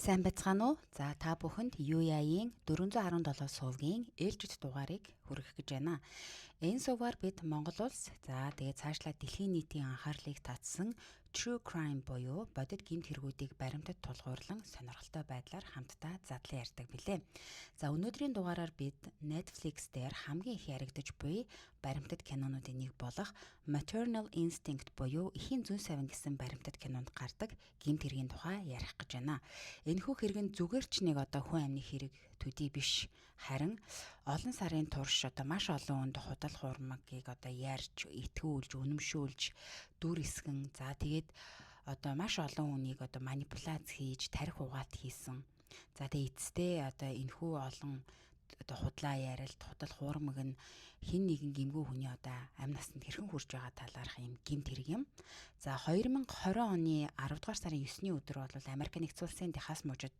Сайн байцгаана уу? За та бүхэнд UAI-ийн 417 сувгийн ээлжид дугаарыг хүргэх гэж байна. Энэ сувгаар бид Монгол улс, тэгээд цаашлаа дэлхийн нийтийн анхаарлыг татсан True Crime буюу бодит гэмт хэргүүдийг баримтад тулгуурлан сонирхолтой байдлаар хамтдаа задлан ярьдаг билээ. За өнөөдрийн дугаараар бид Netflix дээр хамгийн их яригдж буй баримтат кинонуудын нэг болох Maternal Instinct буюу эхийн зүйн совин гэсэн баримтат кинонд гардаг гэмт хэргийн тухай ярих гэж байна. Энэхүү хэрэг нь зүгээр ч нэг хүн амны хэрэг төдий биш, харин олон сарын турш маш олон хүнд худал хуурмагыг ярьж, итгүүлж, үнэмшүүлж, дүр эсгэн, тэгээд маш олон хүнийг манипуляц хийж, тарих угаалт хийсэн. За тэгээд эцэстээ энэхүү олон худлаа ярилт, худал хуурмаг нь хин нэгэн гэмгүй хүний амь насанд хэрхэн хүрч байгаа талаарх юм гэмт хэрэг юм. За 2020 оны 10 дугаар сарын 9-ний өдөр бол Америк нэгдсэн улсын Техас мужид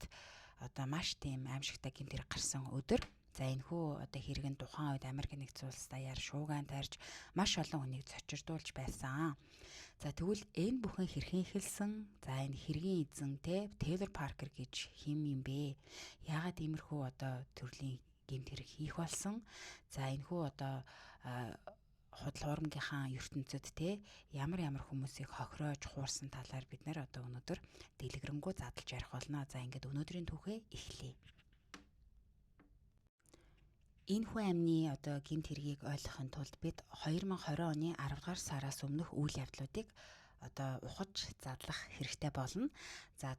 маш тийм аимшигтай гэмт хэрэг гарсан өдөр. За энэхүү хэрэг нь тухайн үед Америк нэгдсэн улс даяар шуугиан тарьж маш олон хүнийг цочирдуулж байсан. За тэгвэл энэ бүхэн хэрхэн эхэлсэн? За энэ хэргийн эзэн Тейлор Паркер гэж хэн юм бэ? Яагаад иймэрхүү төрлийн гэмт хэрэг хийх болсон? За энэхүү худал хуурмагийнхаа ертөнцид ямар хүмүүсийг хохироож хуурсан талаар бид нэр өнөөдөр дэлгэрэнгүй задлж ярих болно. За ингээд өнөөдрийн түүхээ эхлэе. Энэ хүн амны гэмт хэргийг ойлгохын тулд бид 2020 оны 10 дугаар сараас өмнөх үйл явдлуудыг ухаж задлах хэрэгтэй болно. За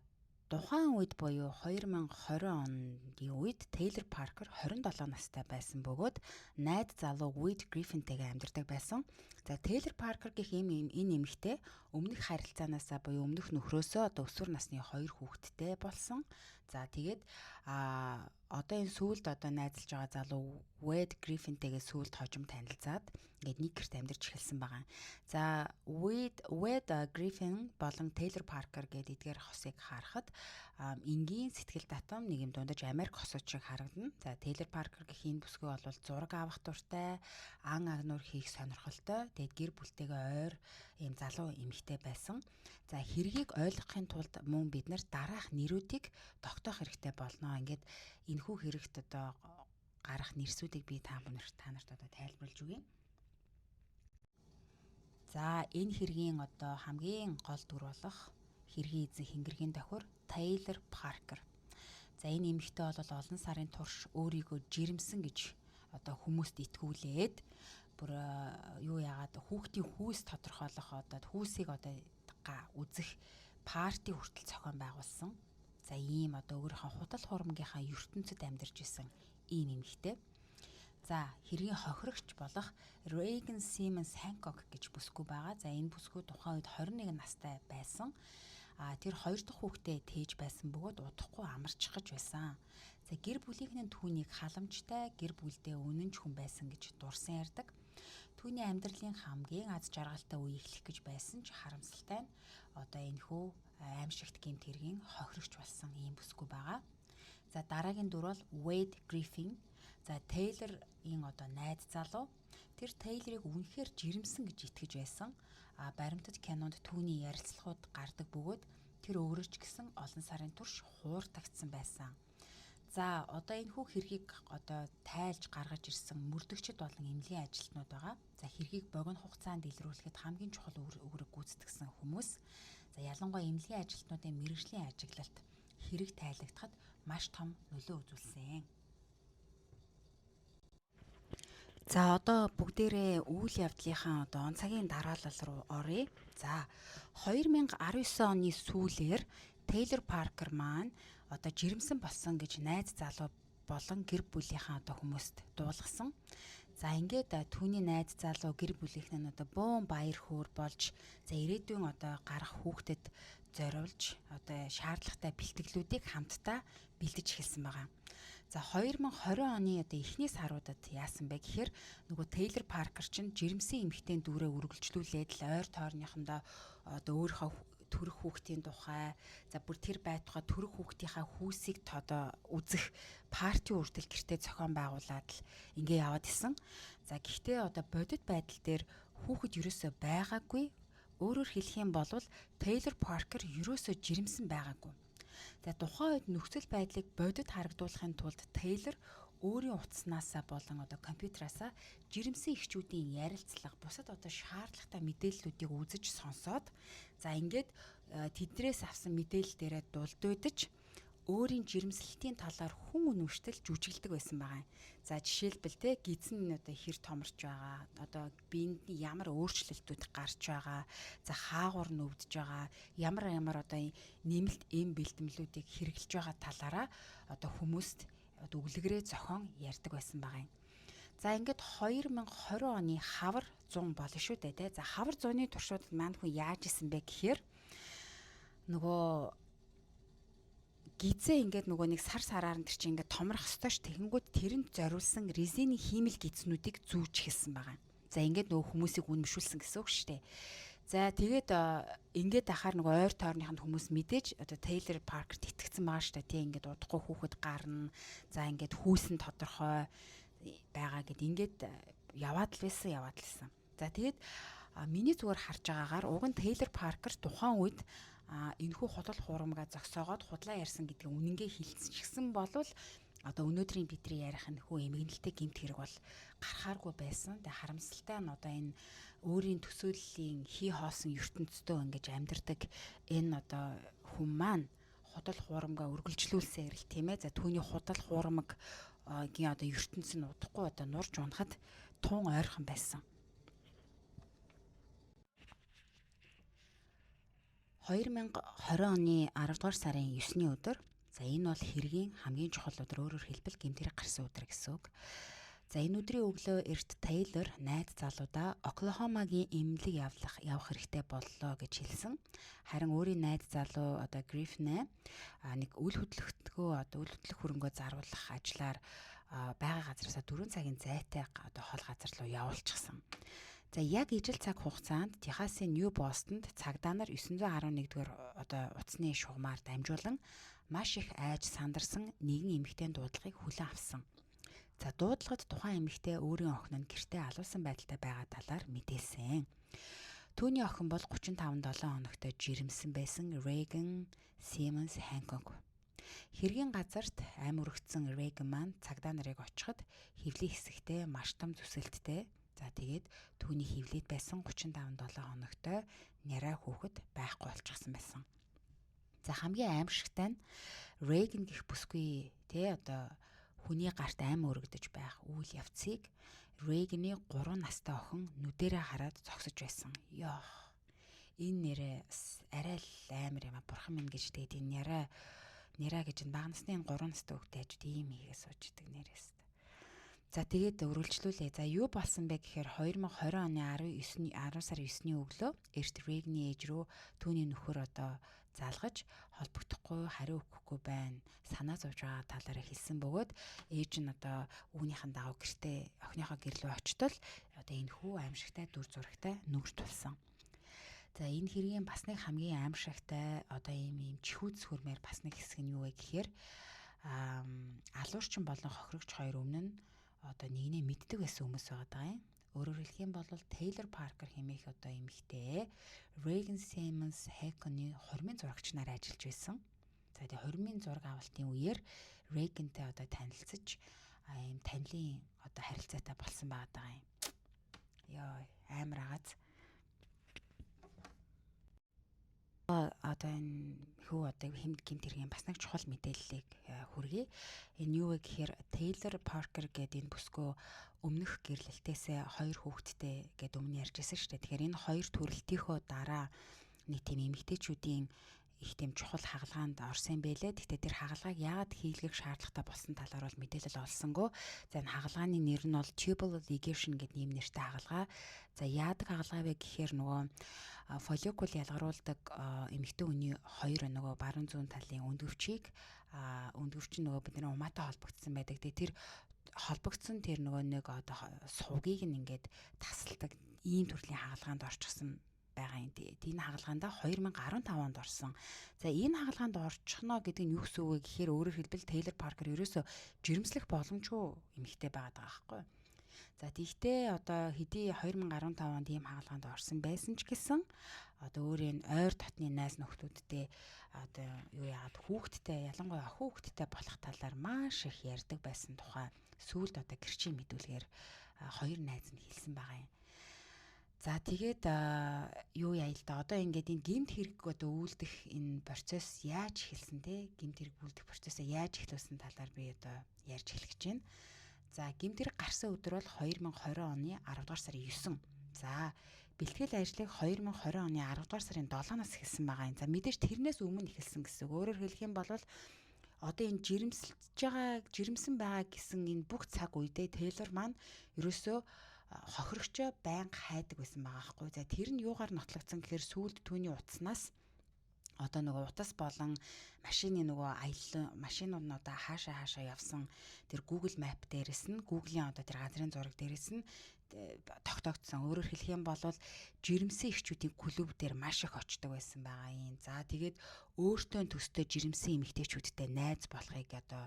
тухайн үед буюу 2020 оны үед Тейлор Паркер 27 настай байсан бөгөөд найз залуу Уэйд Гриффинтэйгээ амьдардаг байсан. За Тейлор Паркер гэх энэ эмэгтэй өмнөх харилцаанаасаа буюу өмнөх нөхрөөсөө өсвөр насны 2 хүүхэдтэй болсон. За тэгээд энэ сүүлд найзалж байгаа залуу Уэйд Гриффинтэйгээ сүүлд хожим танилцаад ингээд нэг гэрт амьдарч эхэлсэн байгаа. За Уэйд Гриффин болон Тейлор Паркер гэдэг эдгээр хосыг харахад энгийн сэтгэл татам нэг юм дундаж Америк хосууд шиг харагдана. За Тейлор Паркер гэх энэ бүсгүй бол зураг авах дуртай, ан агнуур хийх сонирхолтой, тэгээд гэр бүлтэйгээ ойр ийм залуу эмэгтэй байсан. За хэргийг ойлгохын тулд мөн бид нар дараах нэрүүдийг тогтоох хэрэгтэй болно. Ингээд энэхүү хэрэгт гарах нэрсүүдийг би та нарт тайлбарлаж өгье. За энэ хэргийн хамгийн гол дүр болох хэргийн эзэн хингэргийн давхар Тейлор Паркер. За энэ эмэгтэй бол олон сарын турш өөрийгөө жирэмсэн гэж хүмүүст итгүүлээд бүр яагаад хүүхдийн хүүс тодорхойлох хүүсийг үзэх парти хүртэл зохион байгуулсан. За ийм өөрийнхөө худал хуурмагийнхаа ертөнцид амьдарч исэн ийм эмэгтэй. За хэргийн хохирогч болох Reagan Simmons Hancock гэж бүсгүй байгаа. За энэ бүсгүй тухайн үед 21 настай байсан. Тэр 2 дахь хүүхдээ тээж байсан бөгөөд удахгүй амарчих гэж байсан. За гэр бүлийнхэн түүнийг халамжтай, гэр бүлдээ үнэнч хүн байсан гэж дурсан ярьдаг. Түүний амьдралын хамгийн аз жаргалтай үе эхлэх гэж байсан ч харамсалтай нь энэхүү аимшигт гэмт хэргийн хохирогч болсон ийм бүсгүй байгаа. За дараагийн дүр бол Уэйд Гриффин. За Тейлорын найз залуу. Тэр Тейлорыг үнэхээр жирэмсэн гэж итгэж байсан. Баримтат кинонд түүний ярилцлагууд гардаг бөгөөд тэр өөрөө ч гэсэн олон сарын турш хууртагдсан байсан. За энэхүү хэргийг тайлж гаргаж ирсэн мөрдөгчд болон эмнэлгийн ажилтнууд байгаа. За хэргийг богино хугацаанд илрүүлэхэд хамгийн чухал үүрэг гүйцэтгэсэн хүмүүс. За ялангуяа эмнэлгийн ажилтнуудын мэргэжлийн ажиглалт хэрэг тайлагдахад маш том нөлөө үзүүлсэн. За бүгдээрээ үйл явдлынхаа онцагийн дараалал руу оръё. За 2019 оны сүүлээр Тейлор Паркер маань жирэмсэн болсон гэж найз залуу болон гэр бүлийнхаа хүмүүст дуулгасан. За ингээд түүний найз залуу гэр бүлийнхэн бөөн баяр хөөр болж ирээдүйн гарах хүүхдэд зориулж шаардлагатай бэлтгэлүүдийг хамтдаа бэлдэж эхэлсэн байгаа. За 2020 оны эхний саруудад яасан бэ гэхээр нөгөө Тейлор Паркер чинь жирэмсэн эмэгтэй дүүрээ үргэлжлүүлээд л ойр тойрныхондоо өөрийнхөө төрөх хүүхдийн тухай бүр тэр байтугай төрөх хүүхдийнхаа хүүсийг үзэх парти үрдэл гэртээ зохион байгуулад л ингээ яваад исэн. За гэхдээ бодит байдал дээр хүүхэд ерөөсөө байгаагүй. Өөрөөр хэлэх юм бол Тейлор Паркер ерөөсөө жирэмсэн байгаагүй. За тухайн үед нөхцөл байдлыг бодит харагдуулахын тулд Тейлор өөрийн утаснаасаа болон компьютераасаа жирэмсэн эхчүүдийн ярилцлага бусад шаардлагатай мэдээллүүдийг үзэж сонсоод за ингээд тэднээс авсан мэдээлэл дээрээ дулдуудаж өөрийн жирэмслэлтийн талаар хүн үнэмштэл жүжиглдэг байсан байгаа юм. За жишээлбэл гидсэн хэр томорч байгаа, биед нь ямар өөрчлөлтүүд гарч байгаа, за хаагур нүвдэж байгаа, ямар нэмэлт эм бэлтгэлүүдийг хэрэглэж байгаа талаараа хүмүүст өглөгрөө зохион ярьдаг байсан байгаа юм. За ингээд 2020 оны хавар 100 болно шүү дээ. За хавар 100-ны туршуудад маань хүн яаж исэн бэ гэхээр гизээ ингээд нэг сар сараар нь тэр чинь ингээд томрох ёстой ш тэгэнгүүт тэрэнд зориулсан резиний хиймэл гидснүүдийг зүүж хэлсэн байгаа. За ингээд хүмүүсийг үнэмшүүлсэн гэсэн үг шүү дээ. За тэгээд ингээд ахаар ойр тойрныханд хүмүүс мэдээж Тейлор Паркерт итгэцэн байгаа шүү дээ. Ингээд удахгүй хүүхэд гарна. За ингээд хүүсэн тодорхой байгаа гэд ингээд яваад л байсан. За тэгээд миний зүгээр харж байгаагаар уг нь Тейлор Паркер тухайн үед энэхүү худал хуурмага зогсоогоод худлаа ярьсан гэдгийг үнэнгээ хэлсэн болвол өнөөдрийн бидний ярих нөхөө эмгэнэлтэй гэмт хэрэг бол гарахааргүй байсан. Тэгээ харамсалтай нь энэ өөрийн төсөөллийн хий хоосон ертөнцийн ингэж амьдардаг энэ хүн маань худал хуурмага үргэлжлүүлсэн ярил тийм ээ. За түүний худал хуурмагийн ертөнц нь удахгүй нурж унахад тун ойрхон байсан. 2020 оны 10 дугаар сарын 9-ний өдөр. За энэ бол хэргийн хамгийн чухал өдөр, өөрөөр хэлбэл гэмт хэрэг гарсан өдөр гэсэн үг. За энэ өдрийн өглөө эрт Тейлор найз залуудаа Оклахомагийн эмнэлэг явах хэрэгтэй боллоо гэж хэлсэн. Харин өөрийн найз залуу Гриффин нэг үл хөдлөх хөрөнгөө заруулах ажлаар байгаа газараасаа 4 цагийн зайтай хол газар руу явуулчихсан. За яг ижил цаг хугацаанд Техасын Нью Бостонд цагдаа нар 911-р утасны шугамаар дамжуулан маш их айж сандарсан нэгэн эмэгтэйн дуудлагыг хүлээн авсан. За дуудлагад тухайн эмэгтэй өөрийн охин нь гэртээ алуусан байдалтай байгаа талаар мэдээсэн. Түүний охин бол 35-7 хоногтой жирэмсэн байсан Рейган Симмонс Хэнкок. Хэргийн газарт ам өргөцсөн Рейган маань цагдаа нарыг очиход хөвлийн хэсэгтээ маш том зүсэлттэй. За тэгээд түүний хөвлөд байсан 35-7 хоногтой нярай хүүхэд байхгүй болчихсон байсан. За хамгийн аимшигтай нь Рейган гэх бүсгүй хүний гарт ам өргөдөж байх үйл явцыг Рейганы 3 настай охин нүдэрээ хараад зогсож байсан. Ёо. Энэ нэрээ арай л амар юм а бурхан минь гэж тэгээд энэ няраа гэж бага насны 3 настай хүүхдээ ажид ийм хийгээ сууждаг нэрээс. За тэгээд өргөлжлүүлээ. За юу болсон бэ гэхээр 2020 оны 10 сарын 9-ний өглөө эрт Рейганы ээж рүү түүний нөхөр залгаж холбогдохгүй хариу өгөхгүй байна. Санаа зовж байгаа талаараа хэлсэн бөгөөд ээж нь үүнийхэн дагуу гэртээ охиныхоо гэр рүү очтол энэ хүү аимшигтай дүр зурагтай нүгж тулсан. За энэ хэргийн бас нэг хамгийн аимшигтай ийм чихүүц хөрмээр бас нэг хэсэг нь юу вэ гэхээр алуурчин болон хохирогч хоёр өмнө нь нэгнээ мэддэг байсан хүмүүс байгаа юм. Өөрөөр хэлэх юм бол Тейлор Паркер хэмээх эмэгтэй Рейган Симмонс Хэнкокны хормын зурагч нар ажиллаж байсан. За тэгээ хормын зураг авалтын үеэр Рейгантай танилцж ийм танилын харилцаатай болсон байгаа юм. Яа, амар агааз. Энэ хүү гэмт хэргийн бас нэг чухал мэдээллийг хүргэе. Энэ юу вэ гэхээр Тейлор Паркер гэдэг энэ бүсгүй өмнөх гэрлэлтээсээ 2 хүүхэдтэй гэд өмнө ярьжсэн шүү дээ. Тэгэхээр энэ 2 төрөлтийнхөө дараа нэг тийм эмэгтэйчүүдийн их тийм чухал хагалгаанд орсон байлээ. Гэхдээ тэр хагалгааг яагаад хийлгэх шаардлагатай болсон талаар бол мэдээлэл олсонгүй. За энэ хагалгааны нэр нь бол Tubal Ligation гэдэг нэм нэртэй хагалгаа. За яадаг хагалгаа вэ гэхээр фолликул ялгаруулдаг эмэгтэй хүний 2 баруун зүүн талын өндгөвчийг өндгөвч нь бидний умаатай холбогдсон байдаг. Тэр холбогдсон тэр нэг сувгийг нь ингээд тасалдаг ийм төрлийн хагалгаанд орчихсон байгаа юм. Энэ хагалгаанда 2015 онд орсон. За энэ хагалгаанд орчихно гэдэг нь юу гэсэн үг вэ гэхээр өөрөөр хэлбэл Тейлор Паркер ерөөсөө жирэмслэх боломжгүй эмэгтэй байгаад байгаа байхгүй. За тэгтээ хэдий 2015 онд ийм хагалгаанд орсон байсан ч гэсэн одоо өөрийн ойр дотны найз нөхдүүдтэй одоо юу яагаад хүүхдтэй ялангуяа хүүхдтэй болох талаар маш их ярьдаг байсан тухай сүүлд одоо гэрчийн мэдүүлгээр хоёр найз нь хэлсэн байгаа юм. За тэгээд юу яа л да одоо ингээд энэ гэмт хэрэг одоо үйлдэх энэ процесс яаж эхэлсэн те гэмт хэрэг үйлдэх процессыг яаж эхлүүлсэн талаар би одоо ярьж эхлэх гэж байна. За гэмт хэрэг гарсан өдөр бол 2020 оны 10 дугаар сарын 9. За бэлтгэл ажлыг 2020 оны 10 дугаар сарын 7-наас эхэлсэн байгаа юм. За мэдээж тэрнээс өмнө эхэлсэн гэсэн. Өөрөөр хэлэх юм бол одоо энэ жирэмсэн байгаа гэсэн энэ бүх цаг үедээ Тейлор маань ерөөсөө хохирогчоо байнга хайдаг байсан байгаа байхгүй. За тэр нь юугаар нотлогдсон гэхээр сүүлд түүний утаснаас одоо нөгөө утас болон машины нөгөө аялал машинууд нь одоо хаашаа явсан тэр Google Map дээрээс нь Google-ийн одоо тэр газрын зураг дээрээс нь тогтоогдсон. Өөрөөр хэлэх юм бол жирэмсэн эхчүүдийн клуб дээр маш их очдог байсан байгаа юм. За тэгээд өөртөө төстэй жирэмсэн эмэгтэйчүүдтэй найз болохыг одоо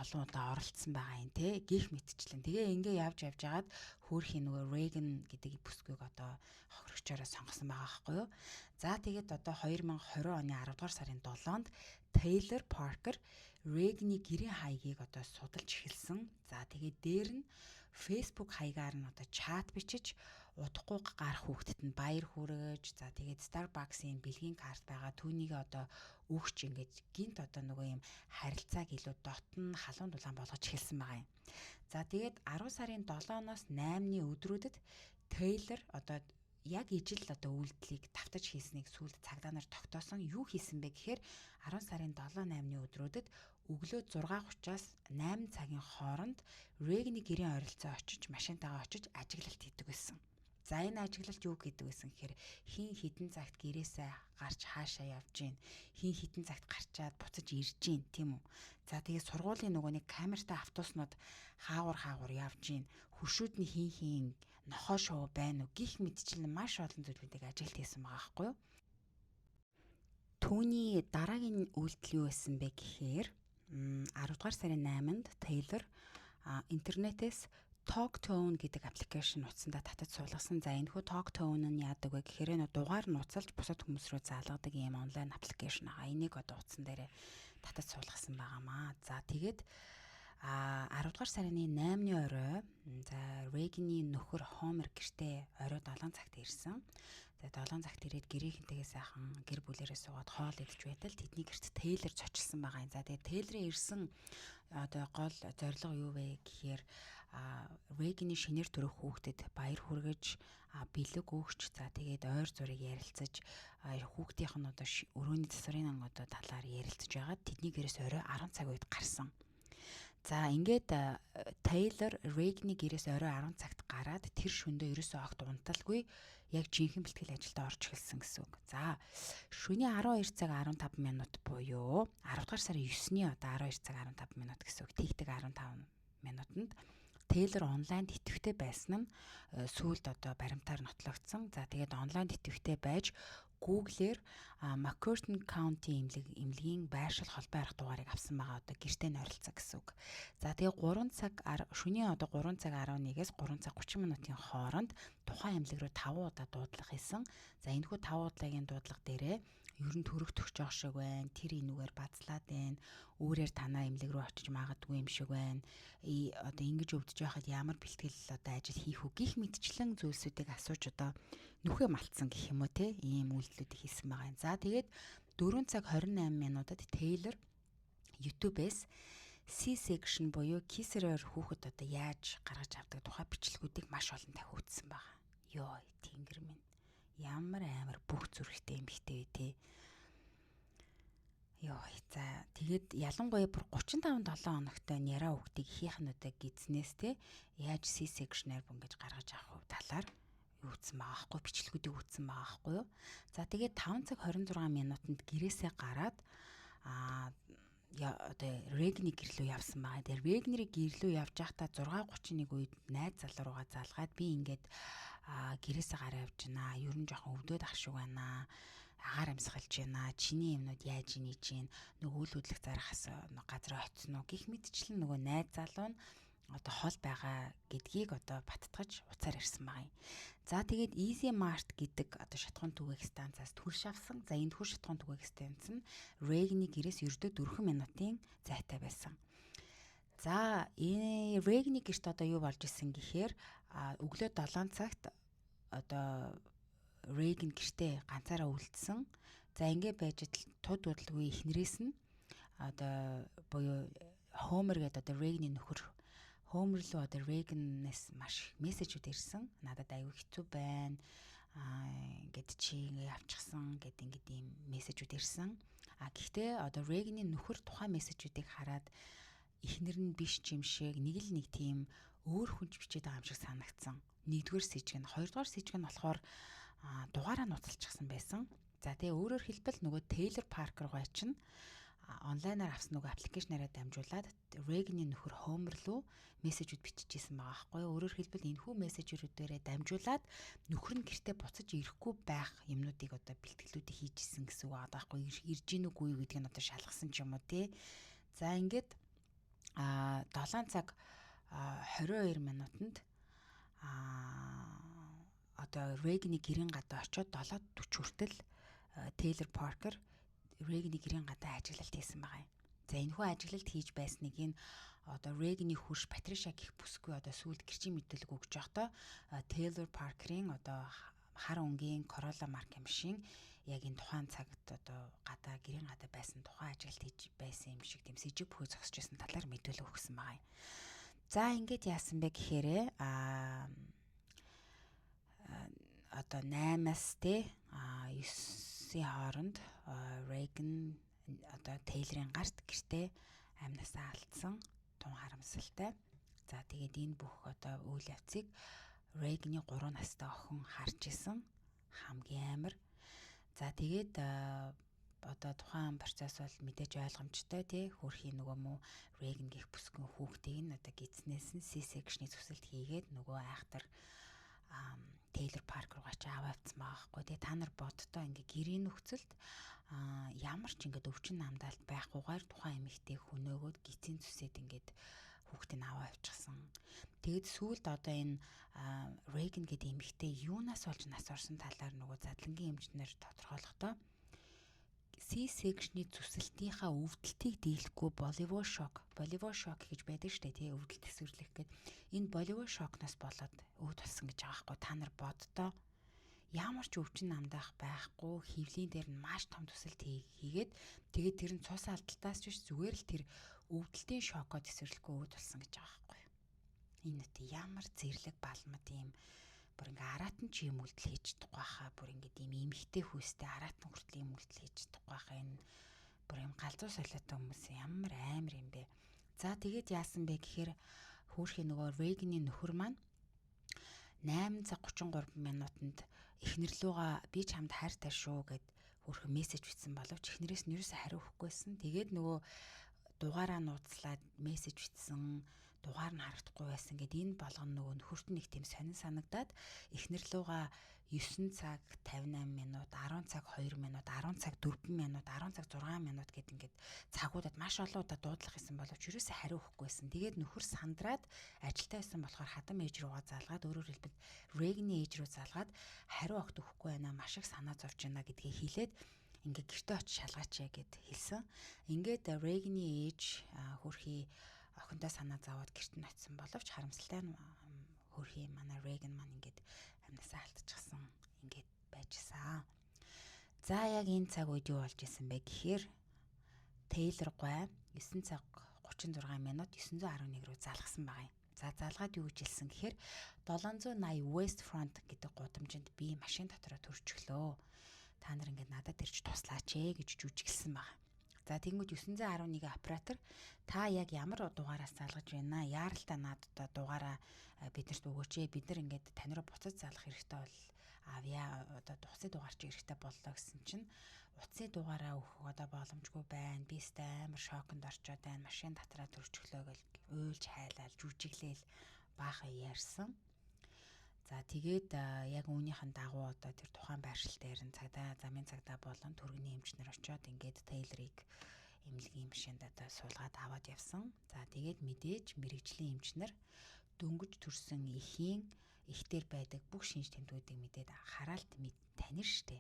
олон удаа оролцсон байгаа юм те гих мэдчлэн. Тэгээ ингээ явж агаад хөөрхийн нөгөө Reagan гэдэг бүсгүйг одоо хохирогчороо сонгосон байгаа байхгүй юу. За тэгээд одоо 2020 оны 10 дугаар сарын 7-нд Тейлор Паркер Reagan-ы гэрийн хаягийг одоо судалж эхэлсэн. За тэгээд дээр нь Facebook хаягаар нь одоо чат бичиж удахгүй гарах хүүхдэд нь баяр хүргэж за тэгээд Starbucks-ийн бэлгийн карт байгаа түүнийг одоо өгч ингэж гинт одоо нөгөө юм харилцааг илүү дотн халуун дулаан болгож эхэлсэн байгаа юм. За тэгээд 10 сарын 7-оос 8-ны өдрүүдэд Тейлор одоо яг ижил одоо үйлдэлийг давтаж хийснийг сүүлд цагдаа нар тогтоосон. Юу хийсэн бэ гэхээр 10 сарын 7-8-ны өдрүүдэд өглөө 6:30-аас 8 цагийн хооронд Reagan-ы гэрийн ойролцоо очиж машинтайгаа очиж ажиглалт хийдэг байсан. За энэ ажиглалт юу гэдэг байсан гэхээр хин хідэн цагт гэрээсээ гарч хаашаа явж гин, хин хідэн цагт гарчаад буцаж ирж гин тийм үү. За тэгээд сургуулийн нөгөө нэг камертай автобуснууд хаагур явж гин, хөршүүдний хин нохоо шоу байна уу гих мэдчилэн маш олон зүйлүүдийг ажиглалт хийсэн байгаа байхгүй юу. Түүний дараагийн үйлдэл юу байсан бэ гэхээр 10 дугаар сарын 8-нд Тейлор интернетээс TalkTone гэдэг аппликейшн утсандаа татаж суулгасан. За энэ хүү TalkTone нь яадаг вэ гэхээр нөө дугаар нууцалж бусад хүмүүс рүү заалгадаг ийм онлайн аппликейшн байгаа. Энийг одоо утсан дээрээ татаж суулгасан байгаамаа. За тэгээд 10 дугаар сарын 8-ны орой за Reagan-ы нөхөр Homer гэртээ орой 7 цагт ирсэн. За 7 цагт ирээд гэрийнхэнтэйгээ сайхан гэр бүлэрээ суугаад хоол идэж байтал тэдний гэрт Тейлор зочилсан байгаа юм. За тэгээд Тейлорын ирсэн одоо гол зорилго юу вэ гэхээр Reagan-ы шинээр төрөх хүүхдэд баяр хүргэж бэлэг өгч за тэгээд ойр зургийг ярилцаж хүүхдийнх нь одоо өрөөний засварын одоо талаар ярилцаж байгаад тэдний гэрээс орой 10 цаг үед гарсан. За ингээд Тейлор Reagan-ы гэрээс орой 10 цагт гараад тэр шөндөө ерөөсөө огт унталгүй яг жинхэнэ бэлтгэл ажилдаа орж эхэлсэн гэсэн үг. За шөнийн 12 цаг 15 минут буюу 10 дугаар сарын 9-ний одоо 12 цаг 15 минут гэсэн үг. Тэгтэг 15 минутанд Тейлор онлайн тэтгэвтэй байсан нь сүүлд одоо баримтаар нотлогдсон. За тэгээд онлайн тэтгэвтэй байж Google-ээр McCurtain County эмнэлгийн байршил холбоо арга дугаарыг авсан байгаа одоо гэртээ нойролцоо гэсэн үг. За тэгээ 3 цаг шөнийн одоо 3 цаг 11-ээс 3 цаг 30 минутын хооронд тухайн эмнэлэг рүү 5 удаа дуудлага хийсэн. За энэхүү 5 удаагийн дуудлага дээрээ ер нь төрөх төгсөж байгаа шиг байна. Тэр энүүгээр бацлаад байна. Өөрөөр танаа эмнэлэг рүү очиж магадгүй юм шиг байна. Одоо ингэж өвдөж байхад ямар бэлтгэл одоо ажил хийх үү гих мэдчлэн зүйлсүүдийг асууж одоо нүхэ малтсан гэх юм уу те ийм үйлдэлүүдийг хийсэн байгаа юм. За тэгээд 4 цаг 28 минутад Тейлор YouTube-ээс C-section буюу кесарээр хүүхэд одоо яаж гаргаж авдаг тухай бичлэгүүдийг маш олон тавьчихсан байгаа. Йоо тэнгэр минь. Ямар амар бүх зүрхтэй юм бихтэй те. Йоо за тэгээд ялангуяа бүр 35-7 хоногтой няраа хүүхдийг хийхнүүдээ гидснээс те яаж C-section-аар ингэж гаргаж авах талаар үүссэн байгаа хгүй бичлэгүүдийг үүссэн байгаа хгүй юу. За тэгээд 5 цаг 26 минутанд гэрээсээ гараад одоо Reagan-ы гэрлөө явсан байгаа. Тэр Reagan-ы гэрлөө явж байхдаа 6:31 үед найз залуу руугаа залгаад би ингээд гэрээсээ гараа явж байна. Ер нь жоохон өвдөд ах шиг байна. Агаар амьсгалж байна. Чиний юмнууд яаж ийж гин нөгөө үйл хөдлөх зарахаас газар очсон уу гих мэдчлэн нөгөө найз залуу нь одоо хол байгаа гэдгийг одоо баттгаж уцаар ирсэн байгаа юм. За тэгээд Easy Mart гэдэг одоо шатхуун түгээх станцаас түлш авсан. За энэ түлш шатхуун түгээх станц нь Reagan-ы гэрээс ердөө 4 минутын зайтай байсан. За энэ Reagan-ы гэрт одоо юу болж исэн гэхээр өглөө 7 цагт одоо Reagan гэртээ ганцаараа үлдсэн. За ингэ байж тод удалгүй эхнэрээс нь одоо буюу Homer гэдэг одоо Reagan-ы нөхөр Homer руу одоо Reagan-ээс маш их мессежүүд ирсэн. Надад аюу хэцүү байна. Гэт чи ингэ явчихсан гэд ингэдэг ийм мессежүүд ирсэн. Гэхдээ одоо Reagan-ы нөхөр тухайн мессежүүдийг хараад эхнэр нь биш юм шиг нэг тийм өөр хүнч бичээд байгаа юм шиг санагдсан. Нэгдүгээр сэжиг нь, хоёрдугаар сэжиг нь болохоор дугаараа нуцалчихсан байсан. За тэгээ өөрөөр хэлбэл нөгөө Taylor Parker гой чинь онлайнаар авсан нөгөө аппликейшнаараа дамжуулаад Reagan-ы нөхөр Homer руу мессежүүд бичижсэн байгаа байхгүй юу. Өөрөөр хэлбэл энэхүү мессежүүдээрээ дамжуулаад нөхөр нь гэртээ буцаж ирэхгүй байх юмнуудыг одоо бэлтгэлүүдийг хийжсэн гэсэн үг байгаа байхгүй юу. Ирж гин үгүй юу гэдгийг одоо шалгасан ч юм уу тий. За ингээд 7 цаг 22 минутанд одоо Reagan-ы гэрийн гадаа очиод 7:40 хүртэл Taylor Parker Reagan-ы гэрийн гадаа ажиглалт хийсэн байгаа юм. За энэхүү ажиглалт хийж байсныг нь одоо Reagan-ы хурш Patricia гэх бүсгүй одоо сүүлд гэрчийн мэдээлэл өгч байхдаа Taylor Parker-ийн одоо хар өнгийн Corolla маркийн машин яг энэ тухайн цагт одоо гадаа гэрийн гадаа байсан тухайн ажилт хийж байсан юм шиг тийм сэжиг бүхий зогсож байсан талаар мэдээлэл өгсөн байгаа юм. За ингээд яасан бэ гэхээр одоо 8-аас те 9-ийн хооронд Reagan одоо Taylor-ийн гарт гэртээ амнасаа алдсан тун харамсалтай. За тэгээд энэ бүх одоо үйл явцыг Reagan-ы 3 настай охин харж исэн хамгийн амар. За тэгээд одоо тухайн процесс бол мэдээж ойлгомжтой тий хөрхийн нөгөө муу Reagan гэх бүсгүйн хүүхдийг нь одоо гидснээс нь C-section-ийн зүсэлт хийгээд нөгөө айхтар Taylor Parker гооч аваавцсан байгаа хгүй тий та нар боддоо ингээ гэрийн нөхцөлд ямар ч ингээд өвчин намдаалт байхгүйгээр тухайн эмэгтэй хөнөөгөөд гидсийн зүсээд ингээд хүүхдийг аваа авчихсан. Тэгэд сүүлд одоо энэ Reagan гэдэг эмэгтэй юунаас болж нас орсон талаар нөгөө задлангийн эмчнэр тодорхойлохдоо C-section-ийн зүсэлтийнхаа өвдөлтийг дийлэхгүй болевой шок гэж байдаг шүү дээ тий өвдөлт төсвөрлөх гэдэг. Энэ болевой шокноос болоод өвд болсон гэж байгаа байхгүй та нар боддоо ямар ч өвчин намдаах байхгүй хөвлийн дээр нь маш том төсөлт хийгээд тэгээд тэр нь цус алдалтаас ч биш зүгээр л тэр өвдөлтийн шокоо төсвөрлөхгүй өвд болсон гэж байгаа байхгүй. Энэ үт ямар зэрлэг балмад юм бүр ингээ араатан ч юм үлдэл хийж чадахгүй хаа бүр ингээ ийм эмхтэй хүйстэй араатан хүртэл юм үлдэл хийж чадахгүй хаа энэ бүр юм галзуу солиотой хүмүүс ямар амар юм бэ. За тэгээд яасан бэ гэхээр хөөрхийн нөгөө Reagan-ы нөхөр маань 8 цаг 33 минутанд эхнэрлүүгээ би чамд хайртай шүү гэд хөөрхөн мессеж бичсэн боловч эхнэрээс нь юусаа хариу өгөхгүйсэн. Тэгээд нөгөө дугаараа нууцлаад мессеж бичсэн дугаар нь харагдахгүй байсан гэд энэ болгоно нөгөө нөхөрт нэг тийм сонин санагдаад эхнэрлүүгээ 9 цаг 58 минут 10 цаг 2 минут 10 цаг 4 минут 10 цаг 6 минут гэд ингээд цагуудад маш олон удаа дуудлах гэсэн боловч юусаа хариу өгөхгүйсэн. Тэгээд нөхөр сандраад ажилдаа байсан болохоор хадам ээж рүүгээ залгаад өөрөөр хэлбэл Reagan-ы ээж рүү залгаад хариу огт өгөхгүй байна маш их санаа зовж байна гэдгийг хэлээд ингээ гэртээ очиж шалгаач гэд хэлсэн. Ингээд Reagan-ы ээж хөрхий охинтой санаа зовоод гэрт нь очисон боловч харамсалтай нь хөрхий манай Reagan маань ингээд амнасаа алдчихсан ингээд байжсан. За яг энэ цаг үед юу болж исэн бэ гэхээр Taylor гой 9 цаг 36 минут 911 рүү залгасан байгаа юм. За залгаад юу гэж хэлсэн гэхээр 780 West Front гэдэг гудамжинд би машин дотроо төрчихлөө. Та нар ингээд надад ирж туслаач гэж жүжиглсэн байгаа. За тэнгууд 911 оператор та яг ямар дугаараас залгаж байна? Яаралтай надад дугаараа биднэрт өгөөч. Бид нар ингээд тань руу буцаж залгах хэрэгтэй бол авьяа одоо утасны дугаар чи хэрэгтэй боллоо гэсэн чинь утасны дугаараа өгөх одоо боломжгүй байна. Би өстэй амар шоконд орчоод байна. Машин дотроо төрчихлөө гэж уйлж хайлал жүжиглээл баахан ярьсан. За тэгээд яг үүнийхэн дагуу одоо тэр тухайн байршил дээр нь замын цагдаа болон төргийн эмчнэр очиод ингээд Taylor-ыг эмнэлгийн машинд одоо суулгаад аваад явсан. За тэгээд мэдээж мэрэгжлийн эмчнэр дөнгөж төрсэн ихтер байдаг бүх шинж тэмдгүүдийг мэдээд хараад танир штэ.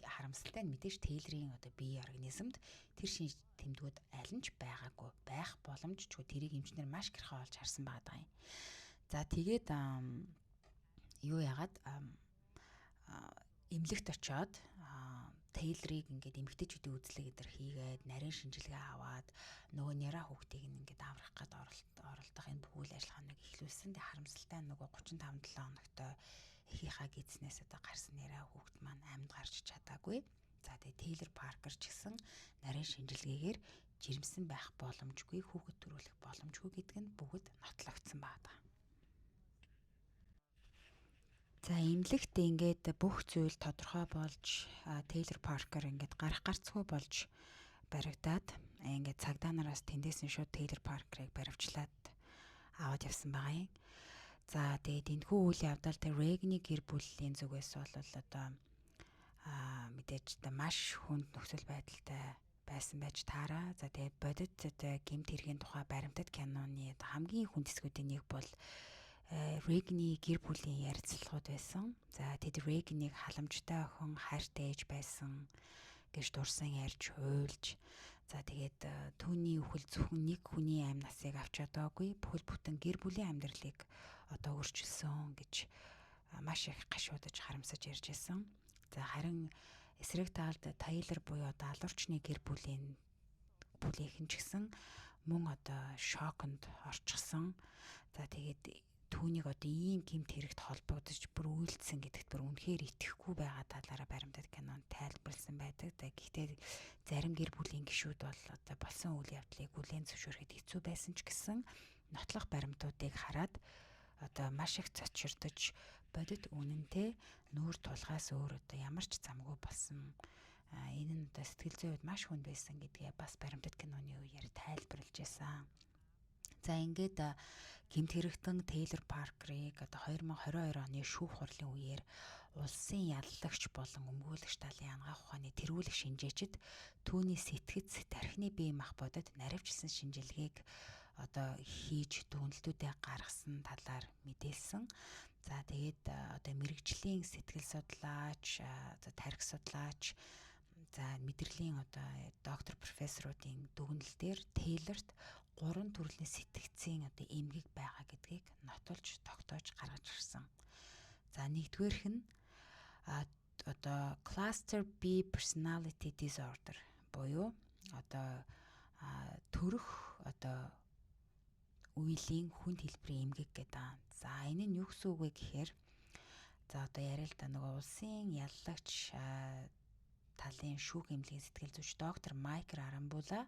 Харамсалтай нь мэдээж Тейлорийн одоо бие организмд тэр шинж тэмдгүүд аль нь ч байгаагүй, байх боломжгүй, тэрийг эмчнэр маш гэрхэ олж харсан байгаа юм. За тэгээд юу яагаад эмнэлэгт очиод Тейлорыг ингээд эмгтээчүүдийн үзлэг эдэр хийгээд нарийн шинжилгээ аваад нөгөө няра хүүхдийг ингээд аврах гээд оролдох энэ бүх үйл ажиллагааг эхлүүлсэн. Тэг харамсалтай нөгөө 35-7 хоногтой эхийнхаа гидснээс одоо гарсан няра хүүхд маань амьд гарч чадаагүй. За тэгээ Тейлор Паркер ч гэсэн нарийн шинжилгээгээр жирэмсэн байх боломжгүй, хүүхэд төрүүлэх боломжгүй гэдг нь бүгд нотлогдсон байна. За эмнэлэгт ингээд бүх зүйл тодорхой болж Тейлор Паркер ингээд гарах гарцгүй болж баригдаад ингээд цагдаа нараас тэндээс нь шууд Тейлор Паркерыг баривчлаад аваад явсан байгаа юм. За тэгээд энэхүү үйл явдал Регний гэр бүлийн зүгээс бол одоо мэдээж маш хүнд нөхцөл байдалтай байсан байж таараа. За тэгээд бодит гэмт хэргийн тухай баримтат киноны хамгийн хүнд хэсгүүдийн нэг бол Регний гэр бүлийн ярилцлагууд байсан. За тэд Регнийг халамжтай охин, хайртай ээж байсан гэж дурсан ярьж хуйлж. За тэгээд түүний үхэл зөвхөн нэг хүний амь насыг авч чадаагүй, бүхэл бүтэн гэр бүлийн амьдралыг одоо өөрчилсөн гэж маш их гашуудаж харамсаж ярьж байсан. За харин эсрэг талд Тейлор буюу одоо алуурчны гэр бүлийнхэн ч гэсэн мөн одоо шоконд орчихсон. За тэгээд түүнийг одоо ийм гэмт хэрэгт холбогдож бүр үйлдсэн гэдэгт бүр үнэхээр итгэхгүй байгаа талаараа баримтат кинонд тайлбарлсан байдаг. Гэхдээ зарим гэр бүлийн гишүүд бол одоо болсон үйл явдлыг хүлээн зөвшөөрөхөд хэцүү байсан ч гэсэн нотлох баримтуудыг хараад одоо маш их цочирдож бодит үнэнтэй нүүр тулгаас өөр одоо ямар ч замгүй болсон. Энэ нь одоо сэтгэл зүйн хувьд маш хүнд байсан гэдгээ бас баримтат киноны үеэр тайлбарлаж байсан. За ингээд гэмт хэрэгтэн Тейлор Паркерыг одоо 2022 оны шүүх хурлын үеэр улсын яллагч болон өмгөөлөгч талын анагаах ухааны тэргүүлэх шинжээчид түүний сэтгэц тархины бие мах бодод наривчилсан шинжилгээг одоо хийж дүгнэлтүүдээ гаргасан талаар мэдээлсэн. За тэгээд одоо мэрэгжлийн сэтгэл судлаач, тархи судлаач, за мэдрэлийн одоо доктор профессоруудын дүгнэлтээр Тейлорт 3 төрлийн сэтгцийн одоо эмгэг байгаа гэдгийг нотолж тогтоож гаргаж ирсэн. За нэгдүгээрх нь одоо cluster B personality disorder буюу одоо төрөх одоо үеийн хүнд хэлбэрийн эмгэг гэдэг. За энэ нь юу гэсэн үг вэ гэхээр за одоо яриа л да нөгөө улсын яллагч талын шүүх эмнэлгийн сэтгэл зүйч доктор Майкл Арамбула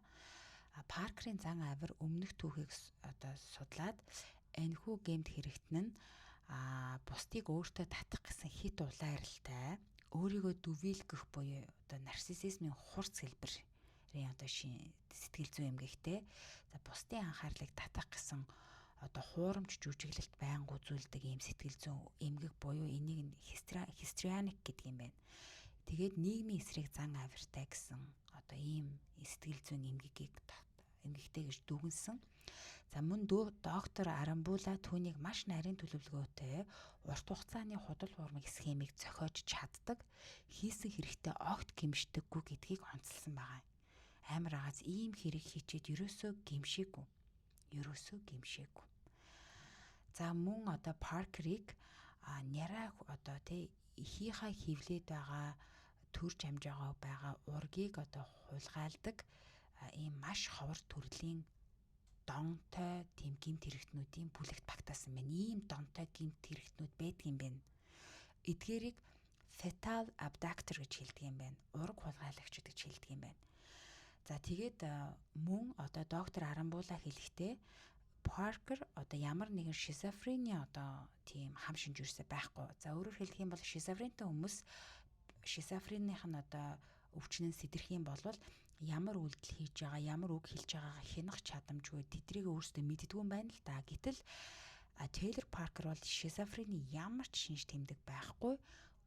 Паркерийн зан авир өмнөх түүхийг одоо судлаад энэхүү гэмт хэрэгтэн нь бусдыг өөртөө татах гэсэн хит улайралтай өөрийгөө дүвийлгэх буюу одоо нарциссизмын хурц хэлбэрийн одоо сэтгэл зүйн эмгэгтэй. За бусдын анхаарлыг татах гэсэн одоо хуурамч жүжиглэлт байнга үзүүлдэг ийм сэтгэл зүйн эмгэг буюу энийг histrionic гэдэг юм байна. Тэгээд нийгмийн эсрэг зан авиртай гэсэн одоо ийм сэтгэл зүйн эмгэгтэй гэж дүгнсэн. За мөн доктор Арамбула түүнийг маш нарийн төлөвлөгөөтэй урт хугацааны худал хуурмаг схемийг зохиож чаддаг, хийсэн хэрэгтээ огт гэмшдэггүй гэдгийг онцлсан байгаа. Амар агац ийм хэрэг хийчихэд ерөөсөө гэмшээгүй. За мөн одоо Паркерыг няраа одоо эхийнхаа хөвлөд байгаа төрж амж байгаа ургийг одоо хулгайлдаг ийм маш ховор төрлийн донтой тийм гэмт хэрэгтнүүдийн бүлэгт багтаасан байна. Ийм донтой гэмт хэрэгтнүүд байдаг юм байна. Эдгээрийг fetal abductor гэж хэлдэг юм байна. Ураг хулгайлагч гэж хэлдэг юм байна. За тэгээд мөн одоо доктор Арамбула хэлэхдээ Паркер одоо ямар нэгэн шизофрени одоо тийм хам шинж юусаа байхгүй. За өөрөөр хэлэх юм бол шизофрентэй хүмүүс шизофренийх нь одоо өвчнөн сэтэрх юм бол ямар үйлдэл хийж байгаа, ямар үг хэлж байгаагаа хянах чадамжгүй тэдрийг өөрсдөө мэддэггүй юм байна л да. Гэтэл Тейлор Паркер бол шизофрени ямар ч шинж тэмдэг байхгүй.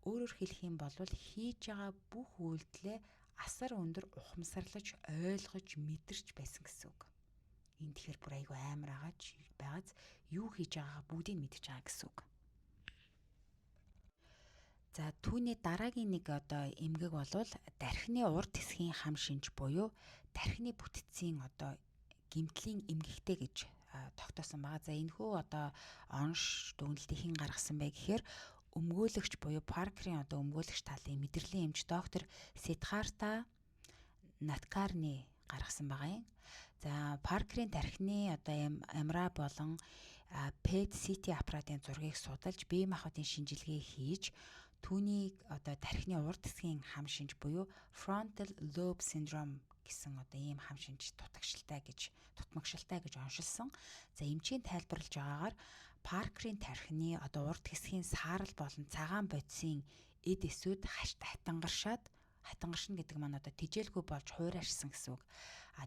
Өөрөөр хэлэх юм бол хийж байгаа бүх үйлдэлээ асар өндөр ухамсарлаж, ойлгож, мэдэрч байсан гэсэн үг. Энэ тэгэхээр бүр айгүй амар байгааз юу хийж байгаагаа бүгдийг мэдж байгаа гэсэн үг. За түүний дараагийн нэг одоо эмгэг болвол дархины урд хэсгийн хам шинж буюу дархины бүтцийн одоо гэмтлийн эмгэгтэй гэж тогтоосон байгаа. За энэхүү одоо онш дүгнэлтийг хэн гаргасан бэ гэхээр өмгөөлөгч буюу Паркерийн одоо өмгөөлөгч талын мэдрэлийн эмч доктор Сиддхарта Надкарни гаргасан байгаа юм. За Паркерийн тархины одоо MRI болон PET-CT аппаратын зургийг судалж бие махбодын шинжилгээ хийж түүнийг одоо тархины урд хэсгийн хам шинж буюу frontal lobe syndrome гэсэн одоо ийм хам шинж дутагшилтай гэж оншилсан. За эмчийн тайлбарлаж байгаагаар Паркерийн тархины одоо урд хэсгийн саарал болон цагаан бодисын эд эсүүд хатангаршна гэдэг маань одоо тижээлгүй болж хуурайшсан гэсэн үг.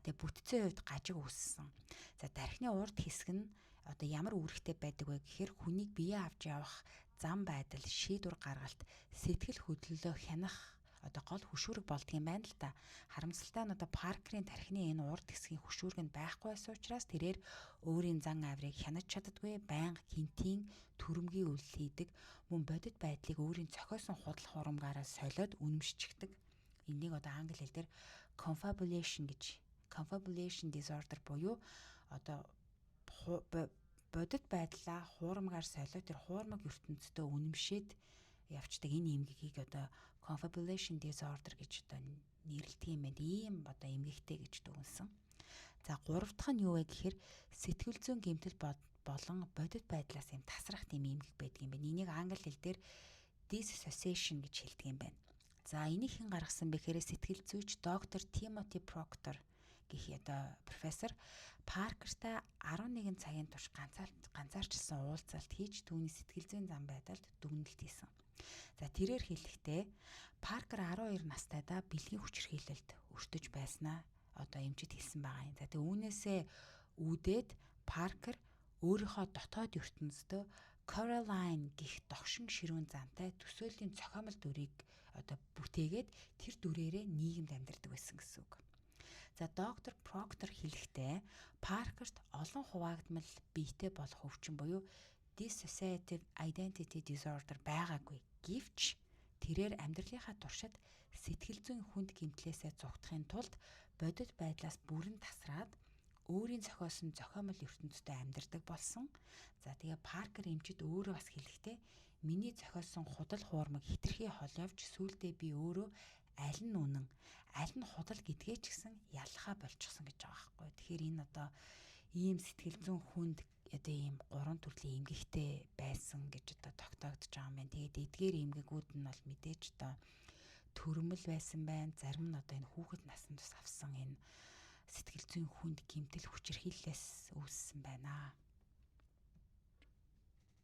Тэгээ бүтцийн хувьд гажиг үүссэн. За тархины урд хэсэг нь одоо ямар үүрэгтэй байдаг вэ гэхээр хүнийг бие авч явах зам байдал, шийдвэр гаргалт, сэтгэл хөдлөлөө хянах одоо гол хөшүүрэг болдгийм байна л да. Харамсалтай нь одоо Паркерийн тархины энэ урд хэсгийн хөшүүрэг нь байхгүй байсан учраас тэрээр өөрийн зан авирыг хянаж чаддаггүй, байнга гинтийн төрөмгийн үйлдэл хийдэг, мөн бодит байдлыг өөрийн цохиосон худал хурамгаараа солиод үнэмшчихдэг. Энийг одоо англи хэл дээр confabulation disorder буюу одоо бодит байдлаа хуурмгаар солиод тэр хуурмаг ертөнцийн үнэмшээд явцдаг энэ эмгэгийг одоо confabulation disorder гэж одоо нэрлэдэг юм байна. Ийм одоо эмгэгтэй гэж дүгнсэн. За 3 дахь нь юу вэ гэхээр сэтгэл зүйн гэмтэл болон бодит байдлаас юм тасрах тийм эмгэг байдаг юм байна. Энийг англи хэл дээр dissociation гэж хэлдэг юм байна. За энийг хэн гаргасан бэ гэхээр сэтгэл зүйч доктор Тимоти Проктор гэх одоо профессор Паркертай 11 цагийн турш ганцаарчилсан уулзалт хийж түүний сэтгэл зүйн зам байдалд дүгнэлт хийсэн. За тэрээр хэлэхдээ Паркер 12 настайдаа бэлгийн хүчирхийлэлд өртөж байснаа одоо эмчид хэлсэн байгаа юм. За тэгээ үүнээсээ үүдээд Паркер өөрийнхөө дотоод ертөнцийн Coraline гэх догшин ширүүн зантай төсөөлийн цохиомол дүрийг одоо бүтээгээд тэр дүрээрээ нийгэмд амьдардаг байсан гэсэн үг. За доктор Проктор хэлэхдээ Паркерт олон хуваагдмал биетэй болох өвчин буюу dissociative identity disorder байгаагүй. Гэвч тэрээр амьдралынхаа туршид сэтгэл зүйн хүнд гэмтлээсээ зугдахын тулд бодит байдлаас бүрэн тасраад өөрийн зохиосон зохиомол ертөнцид амьдардаг болсон. За тэгээ Паркер эмчид өөрөө бас хэлэхдээ миний зохиосон худал хуурмаг хитрхи хол явж сүүлдээ би өөрөө аль нь үнэн, аль нь худал гэдгээ ч гэсэн яллахаа болчихсон гэж байгаа байхгүй. Тэгэхээр энэ одоо ийм сэтгэл зүйн хүнд одоо ийм 3 төрлийн эмгэгтэй байсан гэж одоо тогтоогдож байгаа юм байна. Тэгээд эдгээр эмгэгүүд нь бол мэдээж одоо төрөмөл байсан байна. Зарим нь одоо энэ хүүхэд наснд бас авсан энэ сэтгэл зүйн хүнд гэмтэл хүчирхийллээс үүссэн байна.